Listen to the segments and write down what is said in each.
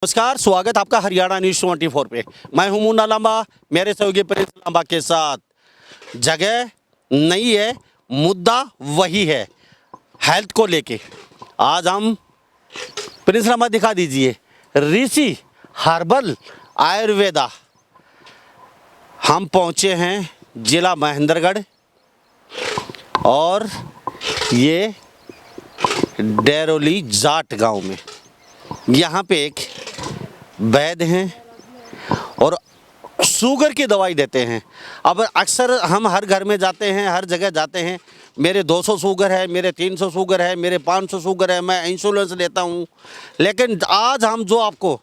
नमस्कार, स्वागत आपका हरियाणा न्यूज़ 24 पे। मैं हूं मुन्ना लांबा, मेरे सहयोगी प्रिंस लांबा के साथ। जगह नहीं है, मुद्दा वही है, हेल्थ को लेके। आज हम प्रिंस लांबा दिखा दीजिए, ऋषि हर्बल आयुर्वेदा। हम पहुंचे हैं जिला महेंद्रगढ़ और ये डेरोली जाट गांव में। यहाँ पे एक वैद्य हैं और शुगर की दवाई देते हैं। अब अक्सर हम हर घर में जाते हैं, हर जगह जाते हैं, मेरे 200 शुगर है, मेरे 300 शुगर है, मेरे 500 शुगर है, मैं इंश्योरेंस लेता हूँ। लेकिन आज हम जो आपको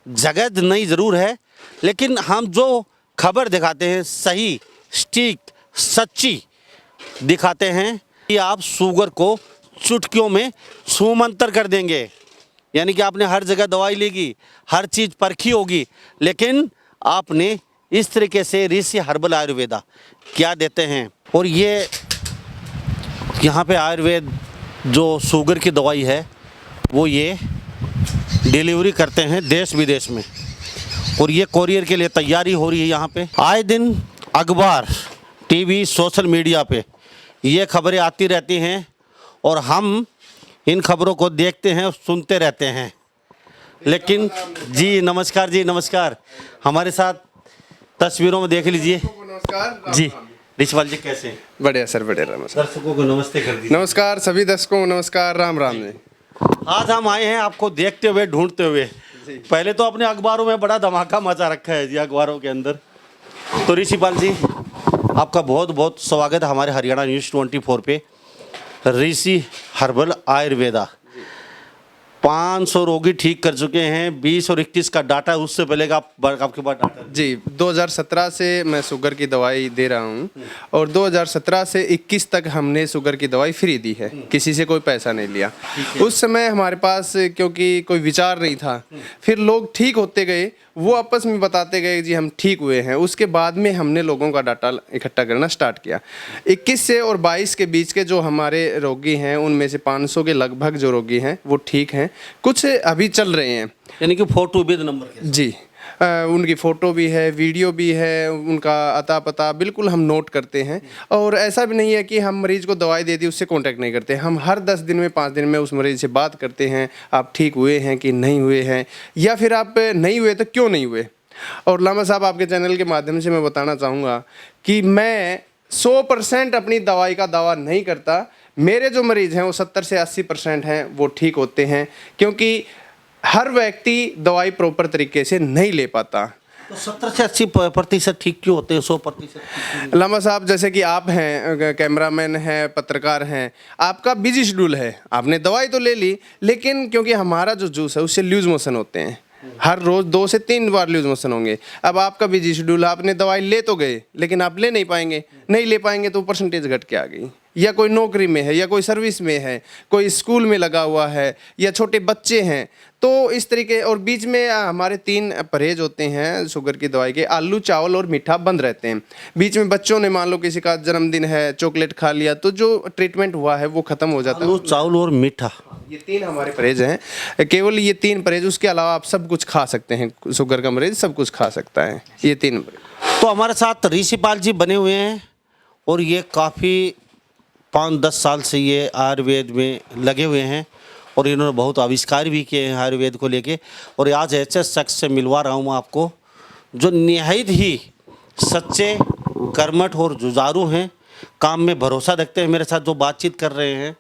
जगह नहीं ज़रूर है, लेकिन हम जो खबर दिखाते हैं सही, सटीक, सच्ची दिखाते हैं कि आप शुगर को चुटकियों में छूमंतर कर देंगे। यानी कि आपने हर जगह दवाई लेगी, हर चीज़ परखी होगी, लेकिन आपने इस तरीके से ऋषि हर्बल आयुर्वेदा क्या देते हैं। और ये यहाँ पे आयुर्वेद जो शुगर की दवाई है वो ये डिलीवरी करते हैं देश विदेश में, और ये कोरियर के लिए तैयारी हो रही है। यहाँ पे आए दिन अखबार, टीवी, सोशल मीडिया पे ये खबरें आती रहती हैं और हम इन खबरों को देखते हैं और सुनते रहते हैं। लेकिन जी नमस्कार, जी नमस्कार। हमारे साथ तस्वीरों में देख लीजिए। नमस्कार जी ऋषिपाल जी, कैसे हैं? बढ़िया सर, बढ़िया। नमस्कार दर्शकों को नमस्ते कर दीजिए। नमस्कार सभी दर्शकों को नमस्कार, राम राम जी। आज हम आए हैं आपको देखते हुए, ढूंढते हुए। पहले तो अपने अखबारों में बड़ा धमाका मचा रखा है जी, अखबारों के अंदर। तो ऋषिपाल जी, आपका बहुत बहुत स्वागत है हमारे हरियाणा न्यूज़ 24 पे। ऋषि हर्बल आयुर्वेदा 500 रोगी ठीक कर चुके हैं। 20 और 21 का डाटा, उससे पहले का आपके पास डाटा जी 2017 से मैं शुगर की दवाई दे रहा हूँ और 2017 से 21 तक हमने शुगर की दवाई फ्री दी है, किसी से कोई पैसा नहीं लिया। उस समय हमारे पास क्योंकि कोई विचार नहीं था, फिर लोग ठीक होते गए, वो आपस में बताते गए जी हम ठीक हुए हैं। उसके बाद में हमने लोगों का डाटा इकट्ठा करना स्टार्ट किया। 21 से और 22 के बीच के जो हमारे रोगी हैं, उनमें से 500 के लगभग जो रोगी हैं वो ठीक हैं, कुछ अभी चल रहे हैं। यानी कि फोटो विद नंबर के जी उनकी फ़ोटो भी है, वीडियो भी है, उनका अता पता बिल्कुल हम नोट करते हैं। और ऐसा भी नहीं है कि हम मरीज़ को दवाई दे दी उससे कांटेक्ट नहीं करते। हम हर 10 दिन में 5 दिन में उस मरीज़ से बात करते हैं, आप ठीक हुए हैं कि नहीं हुए हैं, या फिर आप नहीं हुए तो क्यों नहीं हुए। और लामा साहब, आपके चैनल के माध्यम से मैं बताना चाहूँगा कि मैं 100% अपनी दवाई का दावा नहीं करता। मेरे जो मरीज़ हैं वो 70 से 80% हैं, वो ठीक होते हैं, क्योंकि हर व्यक्ति दवाई प्रॉपर तरीके से नहीं ले पाता। तो 70 से 80% ठीक क्यों होते हैं, 100%? लामा साहब, जैसे कि आप हैं, कैमरामैन हैं, पत्रकार हैं, आपका बिजी शेड्यूल है, आपने दवाई तो ले ली, लेकिन क्योंकि हमारा जो जूस है उससे लूज मोशन होते हैं, हर रोज़ 2 से 3 बार लूज मोशन होंगे। अब आपका बिजी शेड्यूल, आपने दवाई ले तो गए, लेकिन आप ले नहीं पाएंगे, नहीं ले पाएंगे तो परसेंटेज घट के आ गई। या कोई नौकरी में है, या कोई सर्विस में है, कोई स्कूल में लगा हुआ है, या छोटे बच्चे हैं, तो इस तरीके। और बीच में हमारे 3 परहेज होते हैं शुगर की दवाई के। आलू, चावल और मीठा बंद रहते हैं। बीच में बच्चों ने, मान लो किसी का जन्मदिन है, चॉकलेट खा लिया, तो जो ट्रीटमेंट हुआ है वो ख़त्म हो जाता है। आलू, चावल और मीठा, ये 3 हमारे परहेज हैं, केवल ये 3 परहेज। उसके अलावा आप सब कुछ खा सकते हैं, शुगर का मरीज सब कुछ खा सकता है, ये 3 परहेज। तो हमारे साथ ऋषिपाल जी बने हुए हैं और ये काफ़ी 5-10 साल से ये आयुर्वेद में लगे हुए हैं और इन्होंने बहुत आविष्कार भी किए हैं आयुर्वेद को लेके। और आज ऐसे शख्स से मिलवा रहा हूँ आपको जो निहायत ही सच्चे, कर्मठ और जुझारू हैं, काम में भरोसा रखते हैं। मेरे साथ जो बातचीत कर रहे हैं,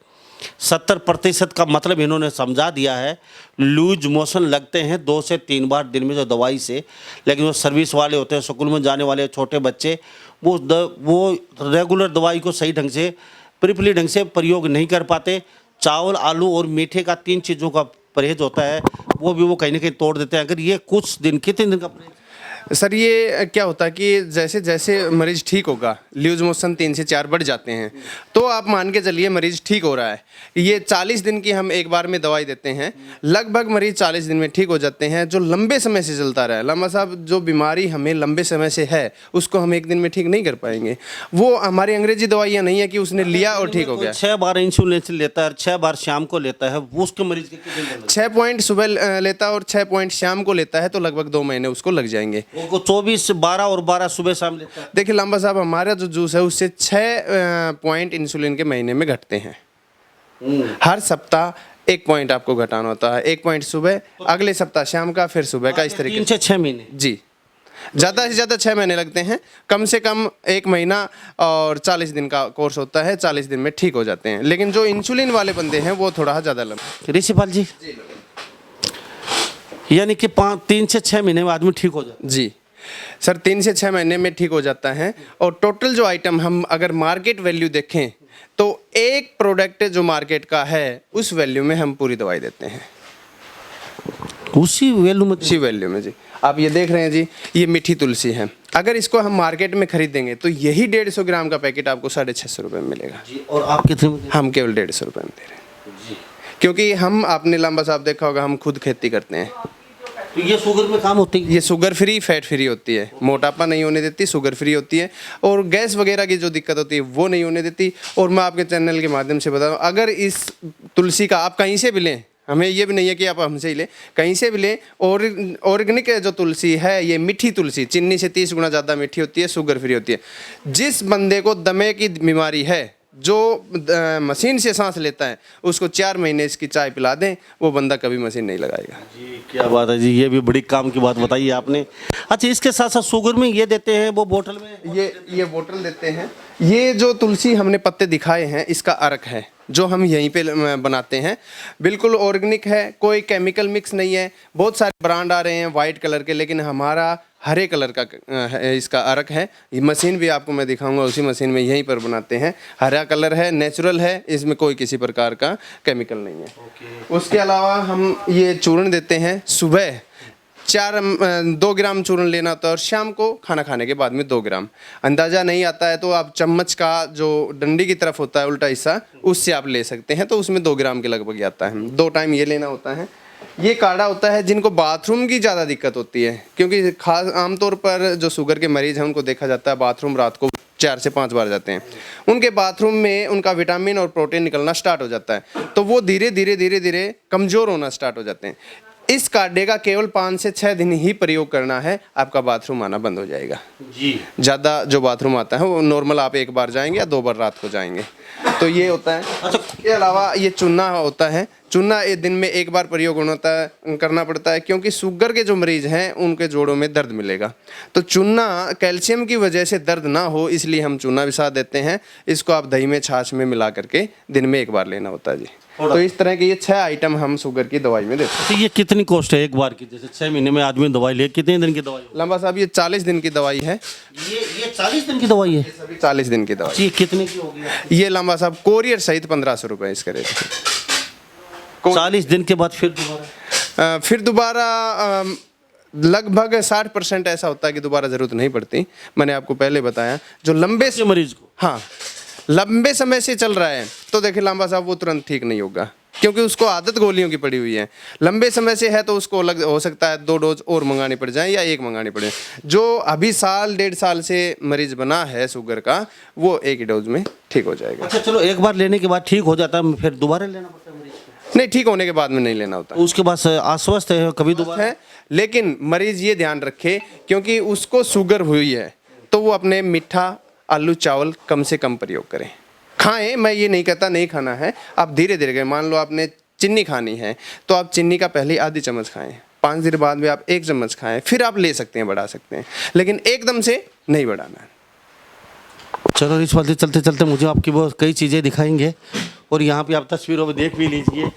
70% का मतलब इन्होंने समझा दिया है। लूज मोशन लगते हैं 2 से 3 बार दिन में जो दवाई से, लेकिन वो सर्विस वाले होते हैं, स्कूल में जाने वाले छोटे बच्चे, वो रेगुलर दवाई को सही ढंग से, प्रिपली ढंग से प्रयोग नहीं कर पाते। चावल, आलू और मीठे का 3 चीज़ों का परहेज होता है, वो भी वो कहीं ना कहीं तोड़ देते हैं। अगर ये कुछ दिन, कितने दिन का परहेज? सर ये क्या होता है कि जैसे जैसे मरीज ठीक होगा, लूज मोशन 3 से 4 बढ़ जाते हैं, तो आप मान के चलिए मरीज ठीक हो रहा है। ये 40 दिन की हम एक बार में दवाई देते हैं, लगभग मरीज 40 दिन में ठीक हो जाते हैं। जो लंबे समय से चलता रहा है, लंबा साहब जो बीमारी हमें लंबे समय से है उसको हम एक दिन में ठीक नहीं कर पाएंगे। वो हमारी अंग्रेजी दवाइयाँ नहीं है कि उसने लिया और ठीक हो गया। 6 बार इंसुलिन लेता है, 6 बार शाम को लेता है, वो उसके मरीज के कितने दिन लगते 6 पॉइंट सुबह लेता है और 6 पॉइंट शाम को लेता है, तो लगभग 2 महीने उसको लग जाएंगे। हैं? वो 24, 12 और 12 सुबह शाम लेता है। देखिए लंबा साहब, हमारा जो जूस है उससे 6 पॉइंट इंसुलिन के महीने में घटते हैं। हर सप्ताह 1 पॉइंट आपको घटाना होता है। 1 पॉइंट सुबह, अगले सप्ताह शाम का, फिर सुबह का, इस तरीके 3 से 6 महीने। जी, ज़्यादा से ज़्यादा 6 महीने लगते हैं, कम से कम 1 महीना और 40 दिन का कोर्स होता है। 40 दिन में ठीक हो जाते हैं। लेकिन जो इंसुलिन वाले बंदे हैं वो थोड़ा ज़्यादा लंबा। ऋषिपाल जी, यानी कि 3 से 6 महीने में आदमी ठीक हो जाता है। जी सर, 3 से 6 महीने में ठीक हो जाता है। और टोटल जो आइटम हम अगर मार्केट वैल्यू देखें तो एक प्रोडक्ट जो मार्केट का है उस वैल्यू में हम पूरी दवाई देते हैं। उसी वैल्यू में उसी वैल्यू में जी। आप ये देख रहे हैं जी, ये मीठी तुलसी है। अगर इसको हम मार्केट में खरीदेंगे तो यही 150 ग्राम का पैकेट आपको 650 रुपये में मिलेगा जी। और आप कितने में? हम केवल 150 रुपये में दे रहे हैं। क्योंकि हम, आपने लंबा साहब देखा होगा, हम खुद खेती करते हैं। तो ये शुगर में काम होती है? ये शुगर फ्री, फैट फ्री होती है, मोटापा नहीं होने देती, शुगर फ्री होती है, और गैस वगैरह की जो दिक्कत होती है वो नहीं होने देती। और मैं आपके चैनल के माध्यम से बता दूँ, अगर इस तुलसी का आप कहीं से भी लें, हमें ये भी नहीं है कि आप हमसे ही लें, कहीं से भी लें, और ऑर्गेनिक जो तुलसी है, ये मीठी तुलसी, चीनी से 30 गुना ज़्यादा मीठी होती है, शुगर फ्री होती है। जिस बंदे को दमे की बीमारी है, जो मशीन से सांस लेता है, उसको 4 महीने इसकी चाय पिला दें, वो बंदा कभी मशीन नहीं लगाएगा। जी, क्या बात है जी, ये भी बड़ी काम की बात बताई आपने। अच्छा, इसके साथ साथ शुगर में ये देते हैं, वो बोतल में ये बोतल देते हैं। ये जो तुलसी हमने पत्ते दिखाए हैं, इसका अर्क है जो हम यहीं पे बनाते हैं। बिल्कुल ऑर्गेनिक है, कोई केमिकल मिक्स नहीं है। बहुत सारे ब्रांड आ रहे हैं वाइट कलर के, लेकिन हमारा हरे कलर का इसका अर्क है। ये मशीन भी आपको मैं दिखाऊंगा, उसी मशीन में यहीं पर बनाते हैं। हरा कलर है, नेचुरल है, इसमें कोई किसी प्रकार का केमिकल नहीं है। उसके अलावा हम ये चूर्ण देते हैं। सुबह 2 ग्राम चूर्ण लेना होता है, और शाम को खाना खाने के बाद में 2 ग्राम। अंदाज़ा नहीं आता है तो आप चम्मच का जो डंडी की तरफ होता है उल्टा हिस्सा, उससे आप ले सकते हैं, तो उसमें 2 ग्राम के लगभग आता है। 2 टाइम ये लेना होता है। ये काढ़ा होता है जिनको बाथरूम की ज़्यादा दिक्कत होती है, क्योंकि खास आमतौर पर जो शुगर के मरीज़ हैं उनको देखा जाता है बाथरूम रात को 4 से 5 बार जाते हैं। उनके बाथरूम में उनका विटामिन और प्रोटीन निकलना स्टार्ट हो जाता है, तो वो धीरे धीरे कमज़ोर होना स्टार्ट हो जाते हैं। इस काढ़े का केवल 5 से 6 दिन ही प्रयोग करना है, आपका बाथरूम आना बंद हो जाएगा जी। ज़्यादा जो बाथरूम आता है वो नॉर्मल आप 1 बार जाएंगे या 2 बार रात को जाएंगे, तो ये होता है। अच्छा, इसके अलावा ये चूना होता है। चूना एक दिन में 1 बार प्रयोग करना पड़ता है, क्योंकि शुगर के जो मरीज हैं उनके जोड़ों में दर्द मिलेगा, तो चूना कैल्शियम की वजह से दर्द ना हो, इसलिए हम चूना भी साथ देते हैं। इसको आप दही में, छाछ में मिला करके दिन में 1 बार लेना होता है जी। तो इस तरह के ये 6 आइटम हम शुगर की दवाई में देते हैं। तो ये कितनी कॉस्ट है एक बार की? जैसे 6 महीने में आदमी दवाई ले, कितने दिन की दवाई? लंबा साहब, ये 40 दिन की दवाई है। ये 40 दिन की दवाई है? सभी 40 दिन की दवाई। जी, कितने की होगी? ये लंबा साहब कोरियर सहित 1500 रुपये इसका रेट है। 40 दिन के बाद फिर दोबारा लगभग 60% ऐसा होता है कि दोबारा ज़रूरत नहीं पड़ती। मैंने आपको पहले बताया, जो लंबे से मरीज को, हाँ, लंबे समय से चल रहा है, तो देखिए लंबा साहब वो तुरंत ठीक नहीं होगा, क्योंकि उसको आदत गोलियों की पड़ी हुई है। लंबे समय से है तो उसको अलग हो सकता है 2 डोज और मंगानी पड़ जाए या 1 मंगानी पड़े। जो अभी 1.5 साल से मरीज बना है शुगर का, वो 1 ही डोज में ठीक हो जाएगा। अच्छा चलो, एक बार लेने के बाद ठीक हो जाता है, फिर दोबारा लेना पड़ता है मरीज को? नहीं, ठीक होने के बाद में नहीं लेना होता। उसके बाद आश्वस्त है कभी दोबारा है, लेकिन मरीज ये ध्यान रखे, क्योंकि उसको शुगर हुई है तो वो अपने मीठा आलू चावल कम से कम प्रयोग करें। खाएं, मैं ये नहीं कहता नहीं खाना है, आप धीरे धीरे मान लो आपने चीनी खानी है तो आप चीनी का पहले आधी चम्मच खाएं, 5 दिन बाद में आप 1 चम्मच खाएं, फिर आप ले सकते हैं, बढ़ा सकते हैं, लेकिन एकदम से नहीं बढ़ाना है। चलो ऋषिपाल जी, चलते चलते मुझे आपकी वो कई चीज़ें दिखाएंगे, और यहाँ पे आप तस्वीरों में देख भी लीजिए,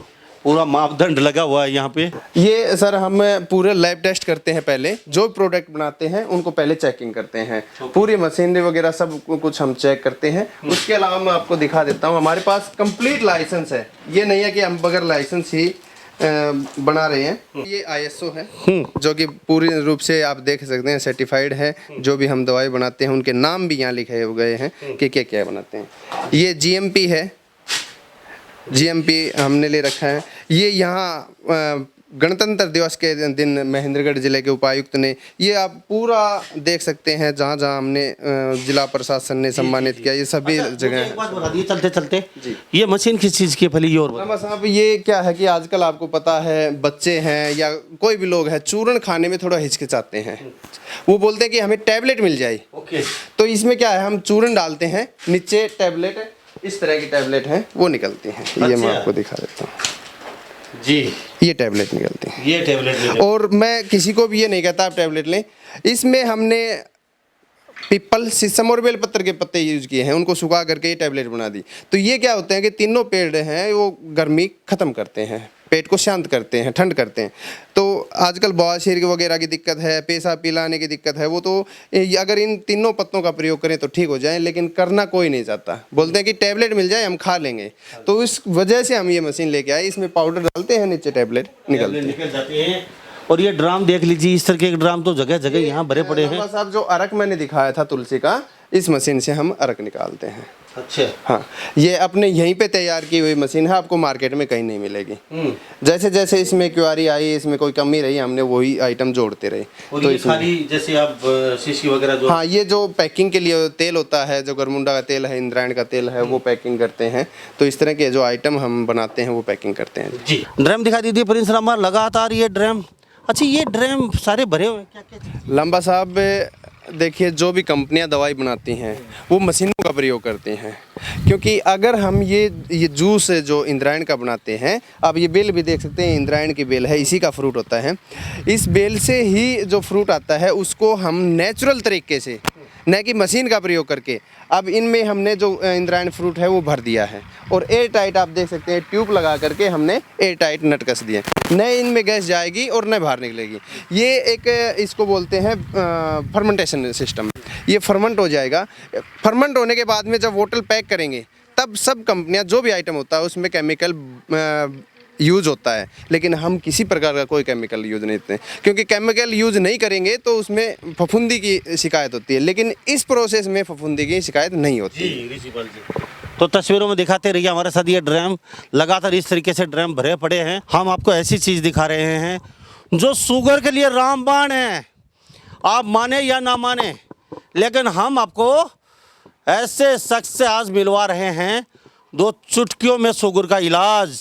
पूरा मापदंड लगा हुआ है यहाँ पे। ये सर हम पूरे लैब टेस्ट करते हैं, पहले जो प्रोडक्ट बनाते हैं उनको पहले चेकिंग करते हैं, पूरी मशीनरी वगैरह सब कुछ हम चेक करते हैं। उसके अलावा मैं आपको दिखा देता हूँ, हमारे पास कंप्लीट लाइसेंस है। ये नहीं है कि हम बगैर लाइसेंस ही बना रहे हैं। ये ISO है जो कि पूरी रूप से आप देख सकते हैं सर्टिफाइड है। जो भी हम दवाई बनाते हैं उनके नाम भी यहाँ लिखे गए हैं कि क्या क्या बनाते हैं। ये GMP है, GMP हमने ले रखा है। ये यहाँ गणतंत्र दिवस के दिन महेंद्रगढ़ जिले के उपायुक्त ने, ये आप पूरा देख सकते हैं जहाँ जहाँ हमने जिला प्रशासन ने सम्मानित किया, ये सभी जगह। एक बात बता दिए चलते चलते, ये मशीन किस चीज़ की है पहले ये और बताओ। साहब ये क्या है कि आजकल आपको पता है बच्चे हैं या कोई भी लोग हैं चूर्ण खाने में थोड़ा हिचकिचाते हैं। वो बोलते हैं कि हमें टैबलेट मिल जाए। ओके। तो इसमें क्या है, हम चूर्ण डालते हैं, नीचे टैबलेट है, इस तरह की टैबलेट है वो निकलती हैं। ये मैं आपको दिखा देता हूँ जी, ये टैबलेट निकलती है। ये टैबलेट और मैं किसी को भी ये नहीं कहता आप टैबलेट लें। इसमें हमने पीपल, शीशम और बेलपत्र के पत्ते यूज किए हैं, उनको सुखा करके ये टैबलेट बना दी। तो ये क्या होता है कि तीनों पेड़ हैं वो गर्मी ख़त्म करते हैं, पेट को शांत करते हैं, ठंड करते हैं। तो आजकल बवासीर वगैरह की दिक्कत है, पेशाब पिलाने की दिक्कत है, वो तो अगर इन तीनों पत्तों का प्रयोग करें तो ठीक हो जाए, लेकिन करना कोई नहीं चाहता। बोलते हैं कि टैबलेट मिल जाए हम खा लेंगे। तो इस वजह से हम ये मशीन लेके आए। इसमें पाउडर डालते हैं, नीचे टैबलेट निकल जाते हैं। और ये ड्राम देख लीजिए, इस तरह के ड्राम तो जगह जगह यहाँ भरे पड़े हैं। साहब जो अरक मैंने दिखाया था तुलसी का, इस मशीन से हम अरक निकालते हैं। अच्छा। हाँ, ये अपने यहीं पे तैयार की हुई मशीन है, आपको मार्केट में कहीं नहीं मिलेगी। जैसे जैसे इसमें क्वारी आई, इसमें कोई कमी रही, हमने वही आइटम जोड़ते रहे। और तो ये खाली जैसे आप शीशी वगैरह जो, हाँ, ये जो पैकिंग के लिए तेल होता है, जो गरमुंडा का तेल है, इंद्रायण का तेल है, वो पैकिंग करते हैं। तो इस तरह के जो आइटम हम बनाते हैं वो पैकिंग करते हैं जी। ड्रम दिखा दीजिए प्रिंस रामा, लगातार ये ड्रम। अच्छा, ये ड्रम सारे भरे हुए हैं क्या क्या? लंबा साहब देखिए, जो भी कंपनियां दवाई बनाती हैं वो मशीनों का प्रयोग करती हैं। क्योंकि अगर हम ये जूस जो इंद्रायण का बनाते हैं, आप ये बेल भी देख सकते हैं, इंद्रायण की बेल है, इसी का फ्रूट होता है। इस बेल से ही जो फ्रूट आता है उसको हम नेचुरल तरीके से, न कि मशीन का प्रयोग करके, अब इनमें हमने जो इंद्रायण फ्रूट है वो भर दिया है। और एयर टाइट आप देख सकते हैं, ट्यूब लगा करके हमने एयर टाइट नट कस दिए, न इनमें गैस जाएगी और न बाहर निकलेगी। ये एक इसको बोलते हैं फर्मेंटेशन सिस्टम। ये फर्मेंट हो जाएगा। फर्मेंट होने के बाद में जब बोतल पैक करेंगे तब सब कंपनियां जो भी आइटम होता है उसमें केमिकल यूज़ होता है, लेकिन हम किसी प्रकार का कोई केमिकल यूज़ नहीं करते, क्योंकि केमिकल यूज़ नहीं करेंगे तो उसमें फफूंदी की शिकायत होती है, लेकिन इस प्रोसेस में फफूंदी की शिकायत नहीं होती। जी। तो तस्वीरों में दिखाते रहिए हमारे साथ। ये ड्रम लगातार इस तरीके से ड्रम भरे पड़े हैं। हम आपको ऐसी चीज़ दिखा रहे हैं जो शुगर के लिए रामबाण है, आप माने या ना माने, लेकिन हम आपको ऐसे शख्स से आज मिलवा रहे हैं 2 चुटकियों में शुगर का इलाज,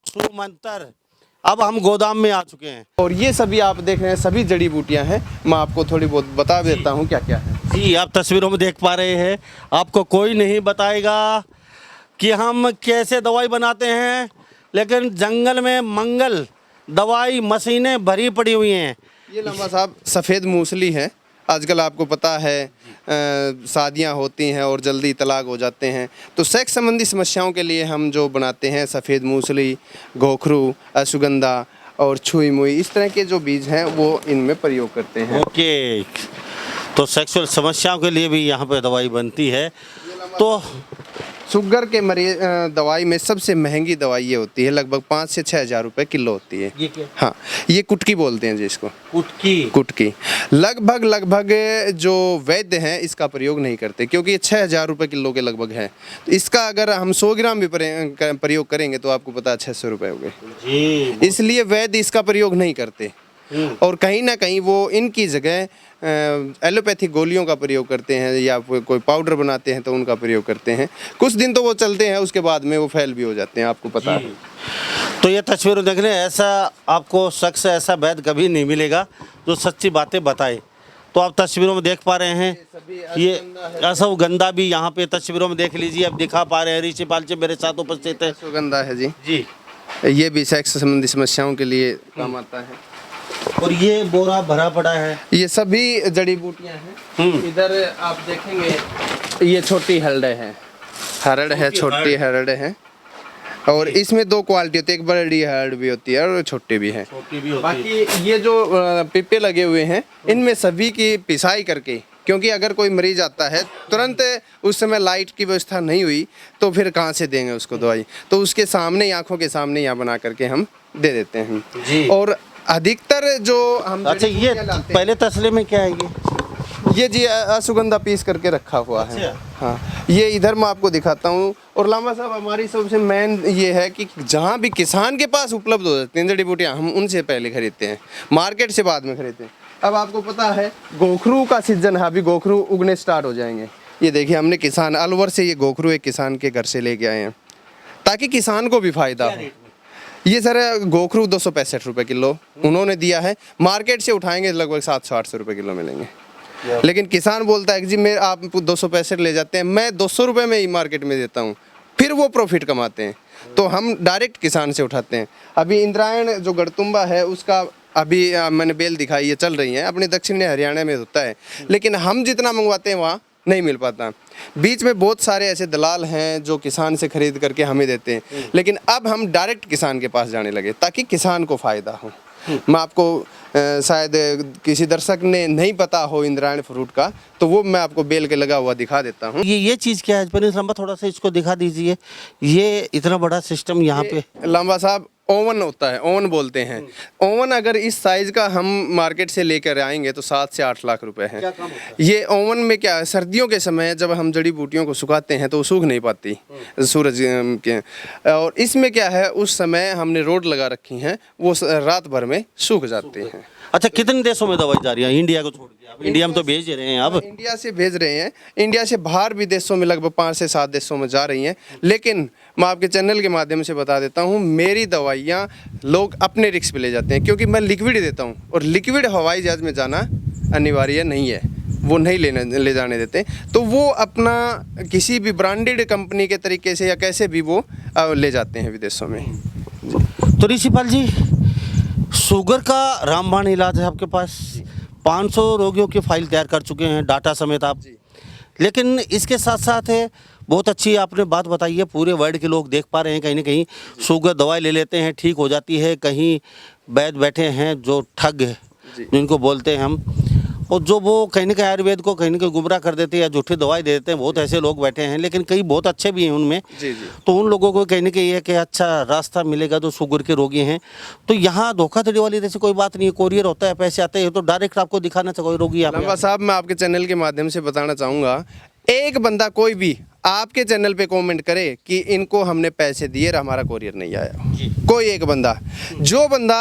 सुमंतर। अब हम गोदाम में आ चुके हैं और ये सभी आप देख रहे हैं सभी जड़ी बूटियां हैं। मैं आपको थोड़ी बहुत बता देता हूँ क्या क्या है। जी, आप तस्वीरों में देख पा रहे हैं, आपको कोई नहीं बताएगा कि हम कैसे दवाई बनाते हैं, लेकिन जंगल में मंगल दवाई मशीनें भरी पड़ी हुई हैं। ये लम्बा साहब सफ़ेद मूसली है। आजकल आपको पता है शादियां होती हैं और जल्दी तलाक हो जाते हैं, तो सेक्स संबंधी समस्याओं के लिए हम जो बनाते हैं सफ़ेद मूसली, गोखरू, अश्वगंधा और छुई मुई, इस तरह के जो बीज हैं वो इनमें प्रयोग करते हैं। ओके, तो सेक्सुअल समस्याओं के लिए भी यहाँ पे दवाई बनती है। तो शुगर के मरीज दवाई में सबसे महंगी दवाई ये होती है, लगभग 5 से 6 हज़ार रुपये किलो होती है। ये क्या? हाँ, ये कुटकी बोलते हैं जिसको, कुटकी। लगभग जो वैद्य हैं इसका प्रयोग नहीं करते, क्योंकि ये 6 हज़ार रुपये किलो के लगभग है। तो इसका अगर हम 100 ग्राम भी प्रयोग करेंगे तो आपको पता है 600 रुपये हो गए। इसलिए वैद्य इसका प्रयोग नहीं करते। और कहीं ना कहीं वो इनकी जगह एलोपैथिक गोलियों का प्रयोग करते हैं, या कोई पाउडर बनाते हैं तो उनका प्रयोग करते हैं। कुछ दिन तो वो चलते हैं, उसके बाद में वो फैल भी हो जाते हैं, आपको पता है। तो ये तस्वीर देखने ऐसा आपको शख्स, ऐसा वैद्य कभी नहीं मिलेगा जो सच्ची बातें बताए। तो आप तस्वीरों में देख पा रहे हैं, ये अश्वगंधा भी यहाँ पे तस्वीरों में देख लीजिए, अब दिखा पा रहे हैं। ऋषिपाल जी मेरे साथ उपस्थित है। अश्वगंधा है जी, ये भी सेक्स संबंधी समस्याओं के लिए काम आता है। और ये बोरा भरा पड़ा है, ये सभी जड़ी बूटियां हैं। इधर आप देखेंगे ये छोटी हरड़ है, छोटी हरड़ है। और इसमें 2 क्वालिटी होती है, एक बड़ी हरड़ भी होती है और छोटी भी है। बाकी ये जो पिप्पे लगे हुए हैं, इनमें सभी की पिसाई करके क्योंकि अगर कोई मरीज आता है तुरंत उस समय लाइट की व्यवस्था नहीं हुई तो फिर कहाँ से देंगे उसको दवाई, तो उसके सामने आंखों के सामने यहाँ बना करके हम दे देते हैं जी। और अधिकतर जो हम अच्छा, जड़ी ये बूटियाँ लाते हैं, पहले तसले में क्या है ये जी असुगंधा पीस करके रखा हुआ है। अच्छा। हाँ, ये इधर मैं आपको दिखाता हूँ। और लामा साहब हमारी सबसे मेन ये है कि जहाँ भी किसान के पास उपलब्ध हो जाती हैं जड़ी बूटियाँ, हम उनसे पहले खरीदते हैं, मार्केट से बाद में खरीदते हैं। अब आपको पता है गोखरू का सीजन है, अभी गोखरू उगने स्टार्ट हो जाएंगे। ये देखिए हमने किसान अलवर से ये गोखरू एक किसान के घर से लेके आए हैं ताकि किसान को भी फायदा हो। ये सर गोखरू 265 रुपये किलो उन्होंने दिया है, मार्केट से उठाएंगे लगभग 700-800 रुपये किलो मिलेंगे। लेकिन किसान बोलता है कि जी मैं आप 265 ले जाते हैं, मैं 200 रुपये में ही मार्केट में देता हूँ, फिर वो प्रॉफिट कमाते हैं। तो हम डायरेक्ट किसान से उठाते हैं। अभी इंद्रायण जो गढ़तुम्बा है उसका अभी मैंने बेल दिखाई है, चल रही है, अपने दक्षिणी हरियाणा में होता है, लेकिन हम जितना मंगवाते हैं वहाँ नहीं मिल पाता। बीच में बहुत सारे ऐसे दलाल हैं जो किसान से खरीद करके हमें देते हैं, लेकिन अब हम डायरेक्ट किसान के पास जाने लगे ताकि किसान को फ़ायदा हो। मैं आपको शायद किसी दर्शक ने नहीं पता हो इंद्रायण फ्रूट का, तो वो मैं आपको बेल के लगा हुआ दिखा देता हूँ। ये चीज़ क्या है प्रिंस लांबा, थोड़ा सा इसको दिखा दीजिए। ये इतना बड़ा सिस्टम यहाँ पे लांबा साहब ओवन होता है, ओवन बोलते हैं। ओवन अगर इस साइज का हम मार्केट से लेकर आएंगे तो 7 से 8 लाख रुपए है। ये ओवन में क्या है, सर्दियों के समय जब हम जड़ी बूटियों को सुखाते हैं तो वो सूख नहीं पाती सूरज के, और इसमें क्या है उस समय हमने रोड लगा रखी हैं, वो रात भर में सूख जाते हैं। अच्छा, कितने देशों में दवाई जा रही है इंडिया को छोड़ के? आप इंडिया में तो भेज रहे हैं अब। इंडिया से भेज रहे हैं, इंडिया से बाहर भी देशों में लगभग 5 से 7 देशों में जा रही हैं। लेकिन मैं आपके चैनल के माध्यम से बता देता हूँ, मेरी दवाइयाँ लोग अपने रिस्क पे ले जाते हैं, क्योंकि मैं लिक्विड देता हूँ और लिक्विड हवाई जहाज में जाना अनिवार्य नहीं है, वो नहीं ले जाने देते। तो वो अपना किसी भी ब्रांडेड कंपनी के तरीके से या कैसे भी वो ले जाते हैं विदेशों में। तो ऋषिपाल जी, शुगर का रामबाण इलाज है आपके पास, 500 रोगियों की फाइल तैयार कर चुके हैं डाटा समेत आप। लेकिन इसके साथ साथ है बहुत अच्छी आपने बात बताई है, पूरे वर्ल्ड के लोग देख पा रहे हैं कहीं ना कहीं शुगर दवाई ले लेते हैं, ठीक हो जाती है। कहीं वैद्य बैठे हैं जो ठग है जिनको बोलते हैं हम, और जो वो कहीं ना कहीं आयुर्वेद को कहीं ना कहीं गुमराह कर देते हैं या झूठी दवाई दे देते हैं। बहुत ऐसे लोग बैठे हैं, लेकिन कई बहुत अच्छे भी हैं उनमें। तो उन लोगों को कहीं ना कहीं है कि अच्छा रास्ता मिलेगा जो शुगर के रोगी हैं। तो यहाँ धोखाधड़ी वाली जैसे कोई बात नहीं है, कोरियर होता है, पैसे आते हैं तो डायरेक्ट आपको दिखाना चाहिए रोगी। लंबा साहब, मैं आपके चैनल के माध्यम से बताना चाहूँगा, एक बंदा कोई भी आपके चैनल पे कमेंट करे कि इनको हमने पैसे दिए और हमारा कोरियर नहीं आया, कोई एक बंदा, जो बंदा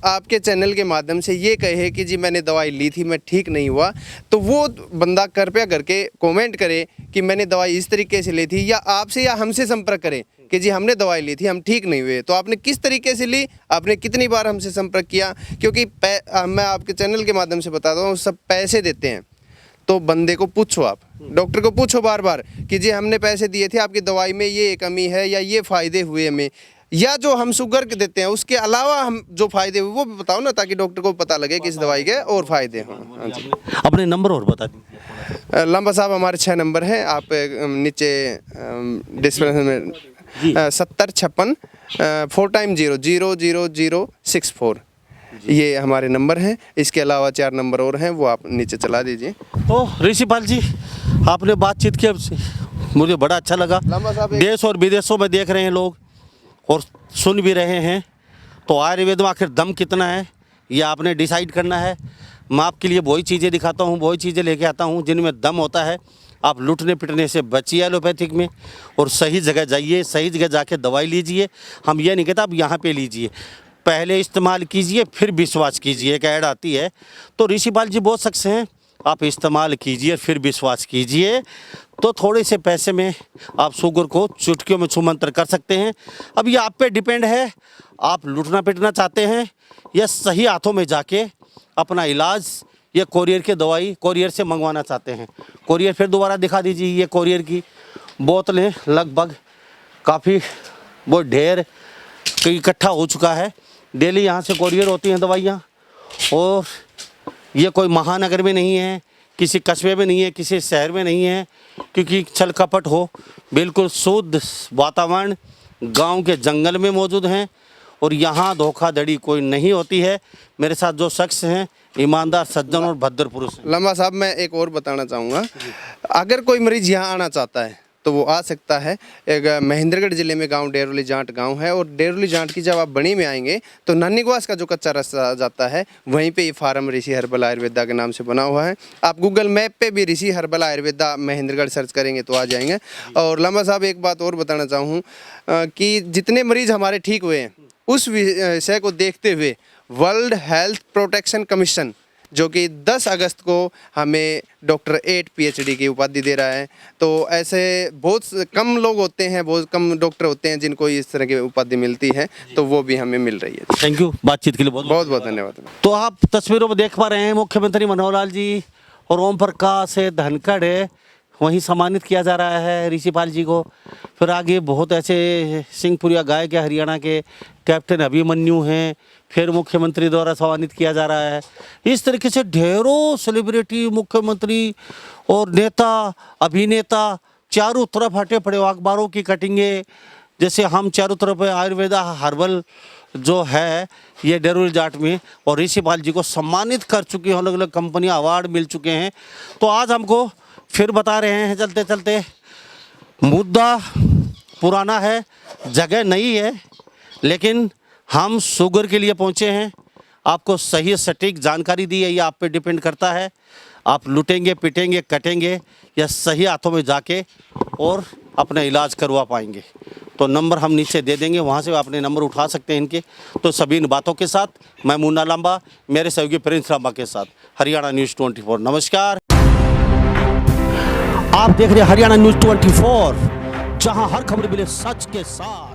आपके चैनल के माध्यम से ये कहे कि जी मैंने दवाई ली थी मैं ठीक नहीं हुआ, तो वो बंदा कृपया करके कमेंट करे कि मैंने दवाई इस तरीके से ली थी, या आपसे या हमसे संपर्क करे कि जी हमने दवाई ली थी हम ठीक नहीं हुए। तो आपने किस तरीके से ली, आपने कितनी बार हमसे संपर्क किया, क्योंकि मैं आपके चैनल के माध्यम से बताता हूँ सब पैसे देते हैं। तो बंदे को पूछो, आप डॉक्टर को पूछो बार बार कि जी हमने पैसे दिए थे, आपकी दवाई में ये कमी है या ये फ़ायदे हुए हमें, या जो हम शुगर के देते हैं उसके अलावा हम जो फ़ायदे हुए वो भी बताओ ना, ताकि डॉक्टर को पता लगे कि इस दवाई के और फ़ायदे हों। हाँ जी, अपने नंबर और बता दीजिए। लंबा साहब हमारे 6 नंबर हैं, आप नीचे डिस्क्रिप्शन में 7056 4 टाइम 00064 ये हमारे नंबर हैं। इसके अलावा 4 नंबर और हैं, वो आप नीचे चला दीजिए। तो ऋषिपाल जी, आपने बातचीत की हमसे, मुझे बड़ा अच्छा लगा। देश और विदेशों में देख रहे हैं लोग और सुन भी रहे हैं, तो आयुर्वेद में आखिर दम कितना है ये आपने डिसाइड करना है। मैं आपके लिए वही चीज़ें दिखाता हूँ, वही चीज़ें लेके आता हूँ जिनमें दम होता है। आप लुटने पिटने से बचिए एलोपैथिक में, और सही जगह जाइए, सही जगह जाके दवाई लीजिए। हम ये नहीं कहते आप यहाँ पे लीजिए, पहले इस्तेमाल कीजिए फिर विश्वास कीजिए। एक ऐड आती है, तो ऋषिपाल जी बहुत शख्स हैं, आप इस्तेमाल कीजिए फिर विश्वास कीजिए, तो थोड़े से पैसे में आप शुगर को चुटकियों में छूमंतर कर सकते हैं। अब ये आप पे डिपेंड है, आप लूटना पिटना चाहते हैं या सही हाथों में जाके अपना इलाज या कोरियर की दवाई कोरियर से मंगवाना चाहते हैं। कोरियर फिर दोबारा दिखा दीजिए, ये कोरियर की बोतलें लगभग काफ़ी वो ढेर इकट्ठा हो चुका है। डेली यहाँ से कोरियर होती हैं दवाइयाँ, और ये कोई महानगर में नहीं है, किसी कस्बे में नहीं है, किसी शहर में नहीं है, क्योंकि छल कपट हो, बिल्कुल शुद्ध वातावरण गांव के जंगल में मौजूद हैं। और यहाँ धोखाधड़ी कोई नहीं होती है। मेरे साथ जो शख्स हैं ईमानदार, सज्जन और भद्र पुरुष हैं। लम्बा साहब, मैं एक और बताना चाहूँगा, अगर कोई मरीज यहाँ आना चाहता है तो वो आ सकता है। एक महेंद्रगढ़ जिले में गांव डेरोली जाट गांव है, और डेरोली जाट की जब आप बणी में आएंगे तो नानीगवास का जो कच्चा रास्ता जाता है वहीं पे ये फार्म ऋषि हर्बल आयुर्वेदा के नाम से बना हुआ है। आप गूगल मैप पे भी ऋषि हर्बल आयुर्वेदा महेंद्रगढ़ सर्च करेंगे तो आ जाएंगे। और लम्बा साहब, एक बात और बताना चाहूँ कि जितने मरीज हमारे ठीक हुए हैं उस विषय को देखते हुए वर्ल्ड हेल्थ प्रोटेक्शन कमीशन, जो कि 10 अगस्त को हमें डॉक्टर 8 PhD की उपाधि दे रहा है, तो ऐसे बहुत कम लोग होते हैं, बहुत कम डॉक्टर होते हैं जिनको इस तरह की उपाधि मिलती है, तो वो भी हमें मिल रही है। थैंक यू बातचीत के लिए, बहुत बहुत बहुत धन्यवाद। तो आप तस्वीरों में देख पा रहे हैं मुख्यमंत्री मनोहर लाल जी और ओम प्रकाश धनखड़ है, वहीं सम्मानित किया जा रहा है ऋषिपाल जी को। फिर आगे बहुत ऐसे सिंहपुरिया गायक है हरियाणा के, कैप्टन अभिमन्यु हैं, फिर मुख्यमंत्री द्वारा सम्मानित किया जा रहा है। इस तरीके से ढेरों सेलिब्रिटी, मुख्यमंत्री और नेता, अभिनेता चारों तरफ हटे पड़े, अखबारों की कटिंगें, जैसे हम चारों तरफ आयुर्वेदा हर्बल जो है ये डेरोली जाट में, और ऋषिपाल जी को सम्मानित कर चुकी हैं, अलग अलग कंपनियां अवार्ड मिल चुके हैं। तो आज हमको फिर बता रहे हैं चलते चलते, मुद्दा पुराना है, जगह नई है, लेकिन हम शुगर के लिए पहुंचे हैं। आपको सही सटीक जानकारी दी है, ये आप पे डिपेंड करता है। आप लुटेंगे, पिटेंगे, कटेंगे या सही हाथों में जाके और अपना इलाज करवा पाएंगे। तो नंबर हम नीचे दे देंगे, वहाँ से अपने नंबर उठा सकते हैं इनके। तो सभी इन बातों के साथ मैं मुन्ना लांबा, मेरे सहयोगी प्रिंस लांबा के साथ, हरियाणा न्यूज़ 24। नमस्कार, आप देख रहे हैं हरियाणा न्यूज़ 24, जहां हर खबर मिले सच के साथ।